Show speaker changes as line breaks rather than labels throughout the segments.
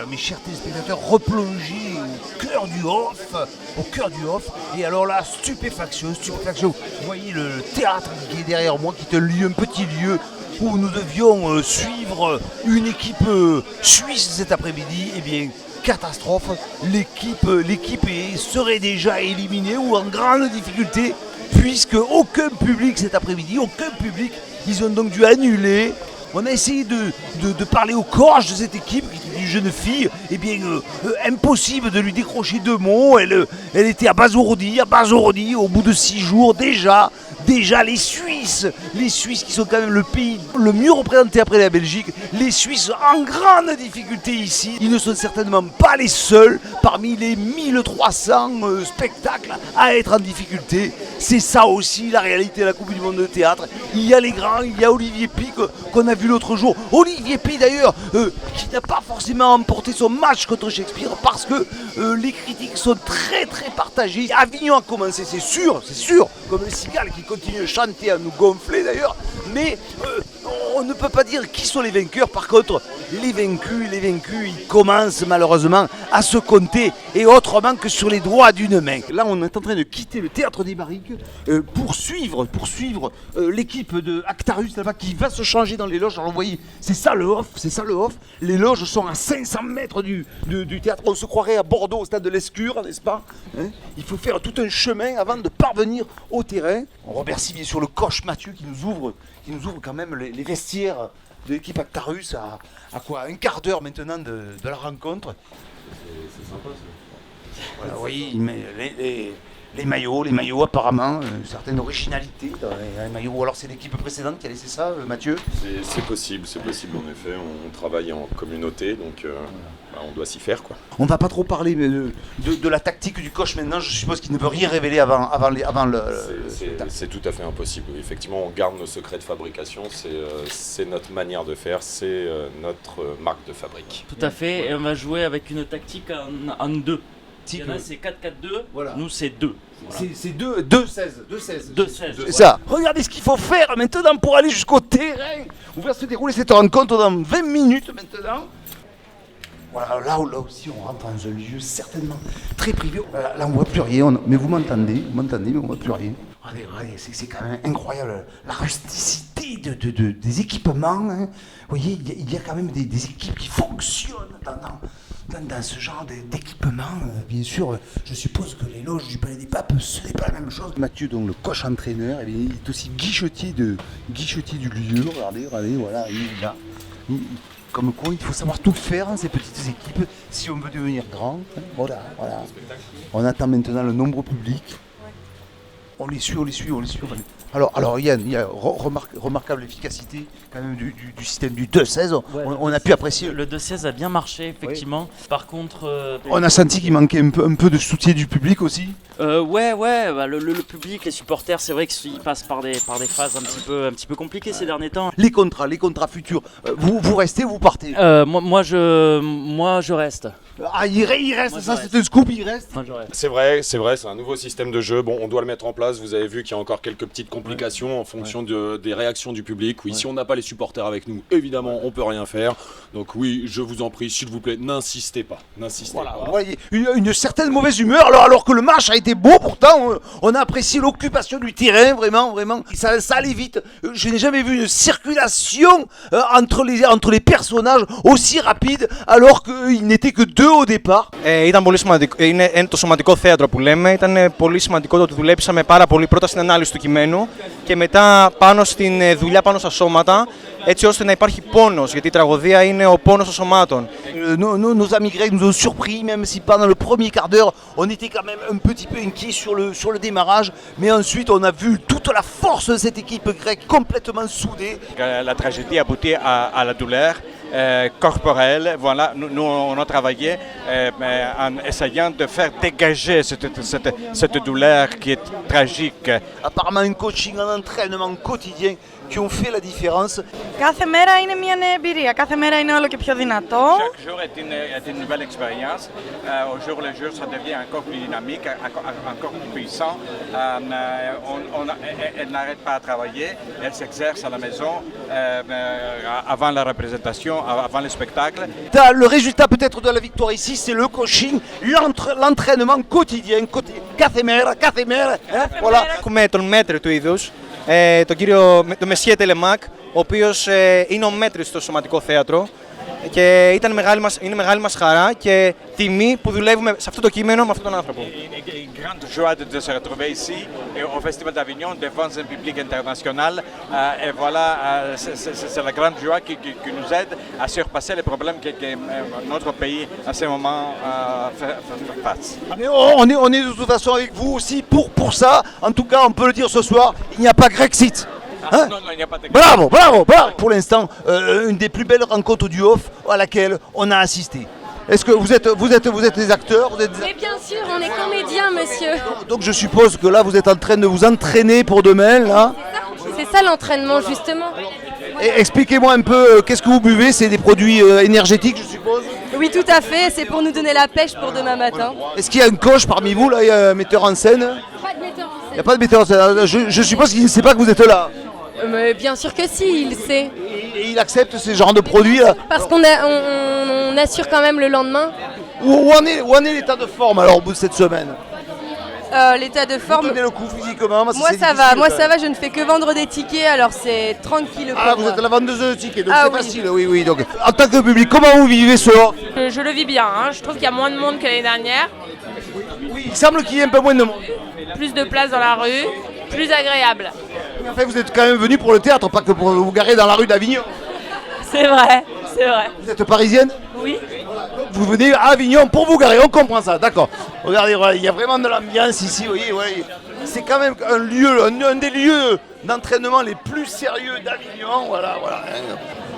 mes chers téléspectateurs, replongés au cœur du off. Et alors là, stupéfaction. Vous voyez le théâtre qui est derrière moi, qui est un petit lieu où nous devions suivre une équipe suisse cet après-midi. Eh bien, catastrophe, l'équipe serait déjà éliminée ou en grande difficulté, puisque aucun public cet après-midi, ils ont donc dû annuler. On a essayé de parler au coach de cette équipe, qui était une jeune fille. Eh bien, impossible de lui décrocher 2 mots. Elle était abasourdie. Au bout de 6 jours, déjà les Suisses qui sont quand même le pays le mieux représenté après la Belgique, les Suisses en grande difficulté ici. Ils ne sont certainement pas les seuls parmi les 1300 spectacles à être en difficulté. C'est ça aussi la réalité de la Coupe du Monde de théâtre. Il y a les grands, il y a Olivier Py qu'on a vu l'autre jour. Olivier Py d'ailleurs, qui n'a pas forcément emporté son match contre Shakespeare parce que les critiques sont très très partagées. Avignon a commencé, c'est sûr, comme les cigales qui continuent de chanter, à nous gonfler d'ailleurs, mais on ne peut pas dire qui sont les vainqueurs. Par contre, les vaincus, ils commencent malheureusement à se compter, et autrement que sur les doigts d'une main. Là, on est en train de quitter le théâtre des Barriques pour suivre l'équipe de Actarus là-bas qui va se changer dans les loges. Alors vous voyez, c'est ça le off. Les loges sont à 500 mètres du théâtre. On se croirait à Bordeaux, au stade de l'Escure, n'est-ce pas, hein? Il faut faire tout un chemin avant de parvenir au terrain. On remercie bien sûr le coach Mathieu qui nous ouvre quand même les vestiaires de l'équipe Actarus à quoi, un quart d'heure maintenant de la rencontre.
C'est sympa ça.
Voilà, oui, les maillots apparemment, une certaine originalité dans les maillots. Ou alors c'est l'équipe précédente qui a laissé ça, Mathieu?
C'est possible en effet. On travaille en communauté, donc on doit s'y faire, quoi.
On va pas trop parler de la tactique du coach maintenant. Je suppose qu'il ne peut rien révéler avant le.
C'est tout à fait impossible. Effectivement, on garde nos secrets de fabrication. C'est notre manière de faire, c'est notre marque de fabrique.
Tout à fait. Et on va jouer avec une tactique en 2. Il y en a, c'est 4-4-2, voilà. Nous c'est 2.
Voilà. C'est 2-16.
C'est
ça. Regardez ce qu'il faut faire maintenant pour aller jusqu'au terrain. On va se dérouler cette rencontre dans 20 minutes maintenant. Voilà, là aussi on rentre dans un lieu certainement très privé. Là on voit plus rien, mais vous m'entendez, mais on voit plus rien. Regardez, c'est quand même incroyable la rusticité des équipements. Hein. Vous voyez, il y a quand même des équipes qui fonctionnent dans ce genre d'équipement. Bien sûr, je suppose que les loges du Palais des Papes, ce n'est pas la même chose. Mathieu, donc le coach entraîneur, il est aussi guichetier du lieu. Regardez, voilà, il est là. Comme quoi, il faut savoir tout faire ces petites équipes si on veut devenir grand. Voilà. On attend maintenant le nombre public. On les suit. Alors Yann, il y a remarquable efficacité quand même du système du 2-16. Ouais, on a pu apprécier.
Le 2-16 a bien marché, effectivement. Oui. Par contre...
on a senti qu'il manquait un peu de soutien du public aussi.
Ouais, bah, le public, les supporters, c'est vrai qu'ils passent par des phases un petit peu compliquées ces derniers temps.
Les contrats futurs, vous restez ou vous partez?
Moi je reste.
Ah, il reste, moi, ça c'est un scoop, il reste.
C'est vrai, c'est un nouveau système de jeu. Bon, on doit le mettre en place. Vous avez vu qu'il y a encore quelques petites complications en fonction des réactions du public. Oui, si on n'a pas les supporters avec nous, évidemment, on peut rien faire. Donc oui, je vous en prie, s'il vous plaît, n'insistez pas. Voilà,
vous voyez, une certaine mauvaise humeur, alors que le match a été beau, pourtant, on a apprécié l'occupation du terrain, vraiment. Ça allait vite. Je n'ai jamais vu une circulation entre les personnages aussi rapide, alors qu'il n'était que 2 au départ.
Ήταν πολύ σημαντικό. Είναι το σωματικό θέατρο που λέμε. Ήταν πολύ σημαντικό το ότι δουλέψαμε πάρα πολύ πρώτα στην ανάλυση του κειμένου και μετά πάνω στην δουλειά πάνω στα σώματα, έτσι ώστε να υπάρχει πόνος, γιατί η τραγωδία είναι ο πόνος των σωμάτων.
Nos amis grecs nous ont surpris, même si pendant le premier quart d'heure, on était quand même un petit peu inquiet sur le démarrage, mais ensuite on a vu toute la force de cette équipe grecque complètement soudée.
La tragédie aboutit à la douleur corporelle. Voilà, nous on a travaillé en essayant de faire dégager cette douleur qui est tragique.
Apparemment un coaching, un entraînement quotidien qui ont fait la différence.
Κάθε μέρα είναι μια νέα εμπειρία, κάθε μέρα είναι όλο και πιο δυνατό.
Chaque jour est une nouvelle expérience. Au jour le jour, ça devient encore plus dynamique, encore plus puissant. Elle n'arrête pas à travailler, elle s'exerce à la maison avant la représentation, avant le spectacle.
Le résultat peut-être de la victoire ici, c'est le coaching, l'entraînement quotidien, κάθε μέρα, voilà.
Έχουμε τον μέτρη του είδους, τον Μεσσιέ Τελεμάκ, ο οποίος είναι ο μέτρης στο Σωματικό Θέατρο και είναι μεγάλη μας χαρά και τιμή που δουλεύουμε σε αυτό το κείμενο με αυτόν τον άνθρωπο.
Une grande joie de se retrouver ici au Festival d'Avignon devant un public international. Et voilà, c'est la grande joie qui nous aide à surpasser les problèmes que notre pays à ce moment fait face.
Mais on est de toute façon avec vous aussi pour ça. En tout cas, on peut le dire ce soir, il n'y a pas Grexit. Hein?
Non, il n'y a pas de...
Bravo. Pour l'instant, une des plus belles rencontres du off à laquelle on a assisté. Est-ce que vous êtes des acteurs,
Mais bien sûr, on est comédiens, monsieur.
Donc je suppose que là, vous êtes en train de vous entraîner pour demain, là.
C'est ça l'entraînement, justement.
Et expliquez-moi un peu, qu'est-ce que vous buvez? C'est des produits énergétiques, je suppose?
Oui, tout à fait. C'est pour nous donner la pêche pour demain matin.
Est-ce qu'il y a un coach parmi vous, là? Il y a un metteur en scène?
Pas de metteur en
Il n'y
scène.
a pas de metteur en scène. Je suppose qu'il ne sait pas que vous êtes là.
Mais bien sûr que si, il sait.
Et il accepte ces genres de produits là.
Parce qu'on on assure quand même le lendemain.
Où en est l'état de forme alors au bout de cette semaine?
L'état de forme.
Tenez le coup physiquement. Parce que
Moi
c'est
ça va,
difficile,
moi
ça.
ça va, je ne fais que vendre des tickets, alors c'est tranquille pour
Ah,
moi.
vous êtes la vendeuse de tickets, donc
Ah
c'est
oui.
facile, oui. Donc, en tant que public, comment vous vivez ce off?
Je le vis bien, hein. Je trouve qu'il y a moins de monde que l'année dernière,
Oui, il semble qu'il y ait un peu moins de monde.
plus de place dans la rue, plus agréable.
Mais en fait, vous êtes quand même venu pour le théâtre, pas que pour vous garer dans la rue d'Avignon.
C'est vrai, c'est vrai.
Vous êtes parisienne?
Oui.
Vous venez à Avignon pour vous garer, on comprend ça, d'accord. Regardez, voilà, il y a vraiment de l'ambiance ici, vous voyez, ouais. C'est quand même un lieu, un des lieux d'entraînement les plus sérieux d'Avignon, voilà.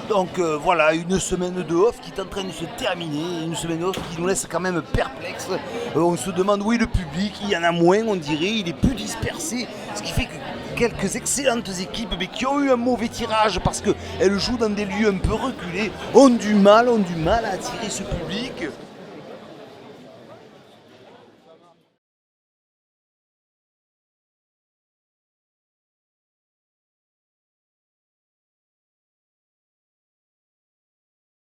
Donc voilà, une semaine de off qui est en train de se terminer, une semaine de off qui nous laisse quand même perplexes. On se demande où est le public, il y en a moins, on dirait, il est plus dispersé, ce qui fait que quelques excellentes équipes mais qui ont eu un mauvais tirage parce qu'elles jouent dans des lieux un peu reculés ont du mal à attirer ce public.